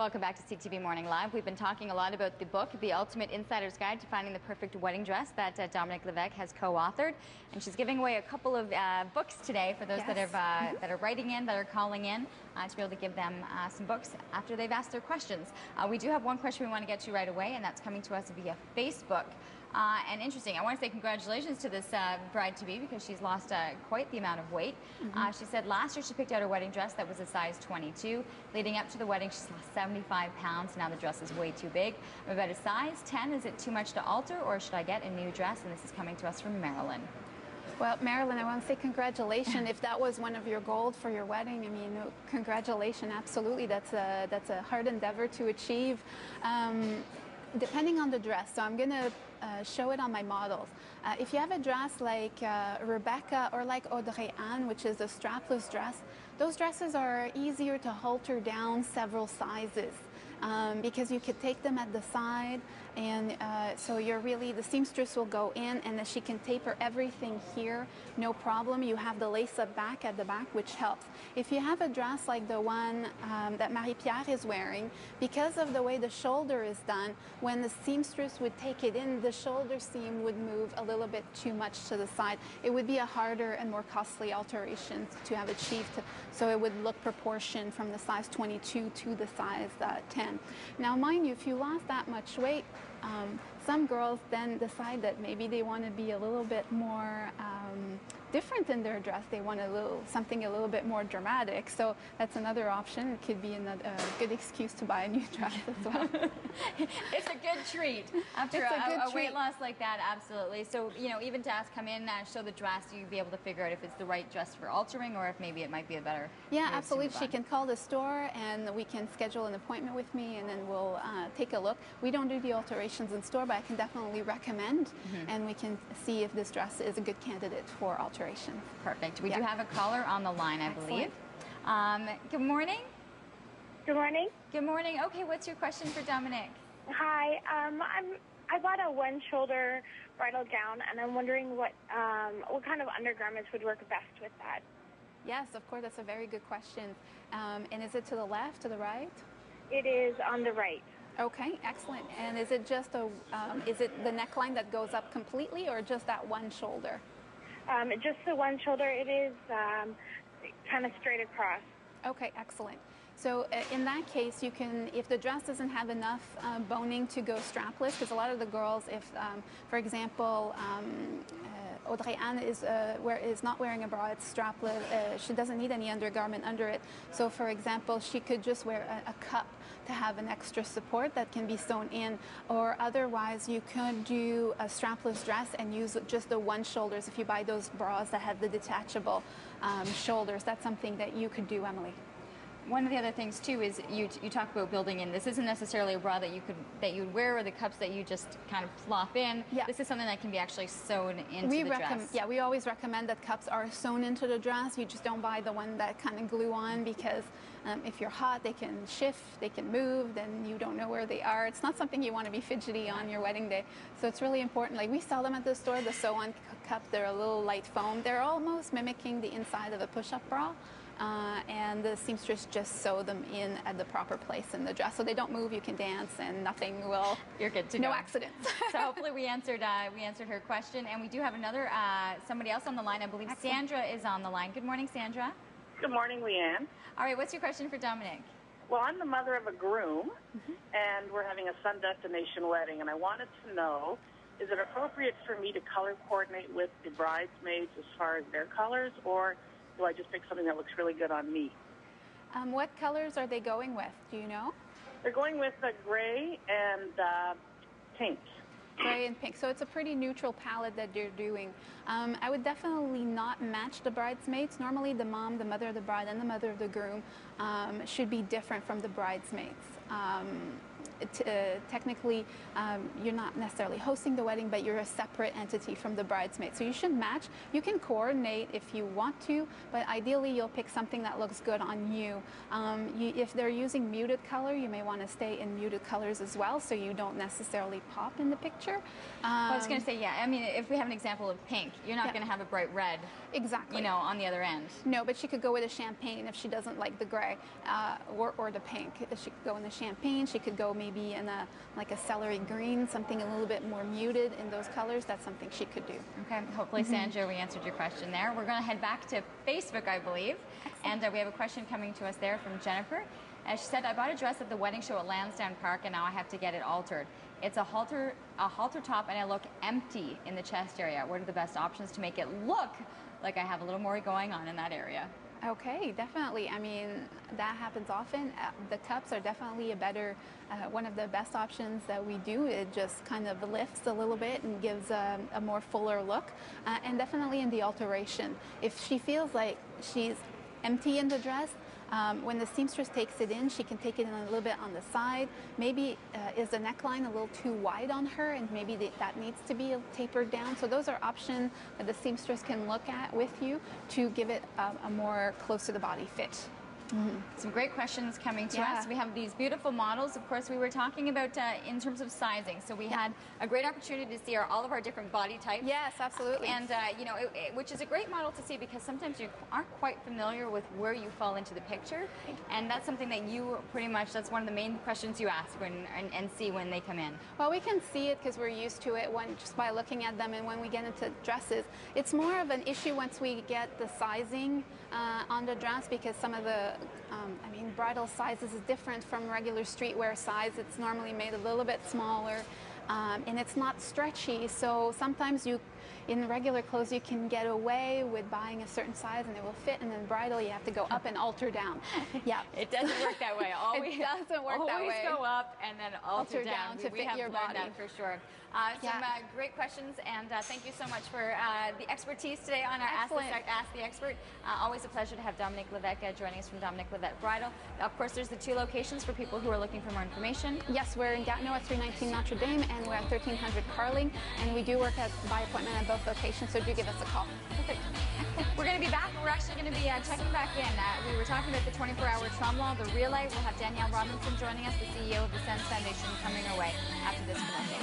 Welcome back to CTV Morning Live. We've been talking a lot about the book, The Ultimate Insider's Guide to Finding the Perfect Wedding Dress, that Dominique Levesque has co-authored. And she's giving away a couple of books today for those that are writing in, that are calling in, to be able to give them some books after they've asked their questions. We do have one question we want to get to right away, and that's coming to us via Facebook. And interesting, I want to say congratulations to this bride-to-be because she's lost quite the amount of weight. She said last year she picked out her wedding dress that was a size 22. Leading up to the wedding, she's lost 75 pounds. Now the dress is way too big. I'm about a size 10. Is it too much to alter, or should I get a new dress? And this is coming to us from Marilyn. Well, Marilyn, I want to say congratulations. If that was one of your goals for your wedding, I mean, congratulations, absolutely. That's a hard endeavor to achieve. Depending on the dress, so I'm going to show it on my models. If you have a dress like Rebecca or like Audrey Anne, which is a strapless dress, those dresses are easier to halter down several sizes. Because you could take them at the side, and so you're really, the seamstress will go in and then she can taper everything here, no problem. You have the lace-up back at the back, which helps. If you have a dress like the one that Marie-Pierre is wearing, because of the way the shoulder is done, when the seamstress would take it in, the shoulder seam would move a little bit too much to the side. It would be a harder and more costly alteration to have achieved, so it would look proportioned from the size 22 to the size 10. Now, mind you, if you lost that much weight, some girls then decide that maybe they want to be a little bit more different in their dress. They want something a little bit more dramatic. So that's another option. It could be a good excuse to buy a new dress as well. It's a good treat after a weight loss like that, absolutely. So, you know, even to come in and show the dress, you'd be able to figure out if it's the right dress for altering or if maybe it might be a better. Yeah, absolutely. She can call the store and we can schedule an appointment with me, and then we'll take a look. We don't do the alterations in store, but I can definitely recommend, and we can see if this dress is a good candidate for alteration. Perfect. We do have a caller on the line, I believe. Good morning. Good morning. Good morning. Okay, what's your question for Dominique? Hi. I bought a one-shoulder bridal gown, and I'm wondering what kind of undergarments would work best with that. Yes, of course. That's a very good question. And is it to the left, to the right? It is on the right. Okay, excellent. And is it just is it the neckline that goes up completely, or just that one shoulder? Just the one shoulder. It is kind of straight across. Okay, excellent. So in that case, you can, if the dress doesn't have enough boning to go strapless, because a lot of the girls, if, for example, Audrey Anne is not wearing a bra, it's strapless, she doesn't need any undergarment under it. So for example, she could just wear a cup to have an extra support that can be sewn in, or otherwise you could do a strapless dress and use just the one shoulders. If you buy those bras that have the detachable shoulders, that's something that you could do, Emily. One of the other things too is you talk about building in. This isn't necessarily a bra that you'd wear, or the cups that you just kind of plop in. Yeah. This is something that can be actually sewn into the dress. Yeah, we always recommend that cups are sewn into the dress. You just don't buy the one that kind of glue on, because if you're hot, they can shift, they can move, then you don't know where they are. It's not something you want to be fidgety on your wedding day. So it's really important. Like, we sell them at the store, the sew-on cup. They're a little light foam. They're almost mimicking the inside of a push-up bra. And the seamstress just sew them in at the proper place in the dress, so they don't move. You can dance, and nothing will. You're good to go. No accidents. So hopefully we answered her question, and we do have another somebody else on the line. I believe Excellent. Sandra is on the line. Good morning, Sandra. Good morning, Leanne. All right, what's your question for Dominique? Well, I'm the mother of a groom, and we're having a sun destination wedding, and I wanted to know, is it appropriate for me to color coordinate with the bridesmaids as far as their colors, or do I just pick something that looks really good on me? What colors are they going with? Do you know? They're going with gray and pink. Gray and pink. So it's a pretty neutral palette that they're doing. I would definitely not match the bridesmaids. Normally the mom, the mother of the bride, and the mother of the groom should be different from the bridesmaids. technically you're not necessarily hosting the wedding, but you're a separate entity from the bridesmaid. So you should match. You can coordinate if you want to, but ideally you'll pick something that looks good on you. If they're using muted color, you may want to stay in muted colors as well, so you don't necessarily pop in the picture. I was going to say, yeah, I mean, if we have an example of pink, you're not going to have a bright red, exactly, you know, on the other end. No, but she could go with a champagne if she doesn't like the gray or the pink. She could go in the champagne. She could go maybe in like a celery green, something a little bit more muted in those colors. That's something she could do. Okay, hopefully, Sandra, we answered your question there. We're going to head back to Facebook, I believe. Excellent. And we have a question coming to us there from Jennifer. She said, I bought a dress at the wedding show at Lansdowne Park, and now I have to get it altered. It's a halter top, and I look empty in the chest area. What are the best options to make it look like I have a little more going on in that area? Okay, definitely. I mean, that happens often. The cups are definitely a better, one of the best options that we do. It just kind of lifts a little bit and gives a more fuller look. And definitely in the alteration. If she feels like she's empty in the dress, when the seamstress takes it in, she can take it in a little bit on the side. Maybe is the neckline a little too wide on her, and maybe that needs to be tapered down. So those are options that the seamstress can look at with you to give it a more close to the body fit. Mm-hmm. Some great questions coming to us. We have these beautiful models. Of course, we were talking about in terms of sizing. So we had a great opportunity to see all of our different body types. Yes, absolutely. And, you know, which is a great model to see because sometimes you aren't quite familiar with where you fall into the picture. And that's something that you pretty much, that's one of the main questions you ask and see when they come in. Well, we can see it because we're used to it just by looking at them. And when we get into dresses, it's more of an issue once we get the sizing on the dress because some of the I mean, bridal sizes is different from regular streetwear size. It's normally made a little bit smaller, and it's not stretchy. So sometimes in regular clothes, you can get away with buying a certain size and it will fit, and then bridal, you have to go up and alter down. Yeah, it doesn't work that way. It doesn't work that way. Always go up and then alter down to fit your body. That for sure. Some great questions, and thank you so much for the expertise today on our Ask the Expert. Always a pleasure to have Dominique Levesque joining us from Dominique Levesque Bridal. Of course, there's the 2 locations for people who are looking for more information. Yes, we're in Gatineau at 319 Notre Dame, and we're at 1300 Carling, and we do work by appointment at both locations, so do give us a call. Perfect. We're going to be back. We're actually going to be checking back in. We were talking about the 24-hour trauma, the Real Light. We'll have Danielle Robinson joining us, the CEO of the Sense Foundation, coming our way after this commercial.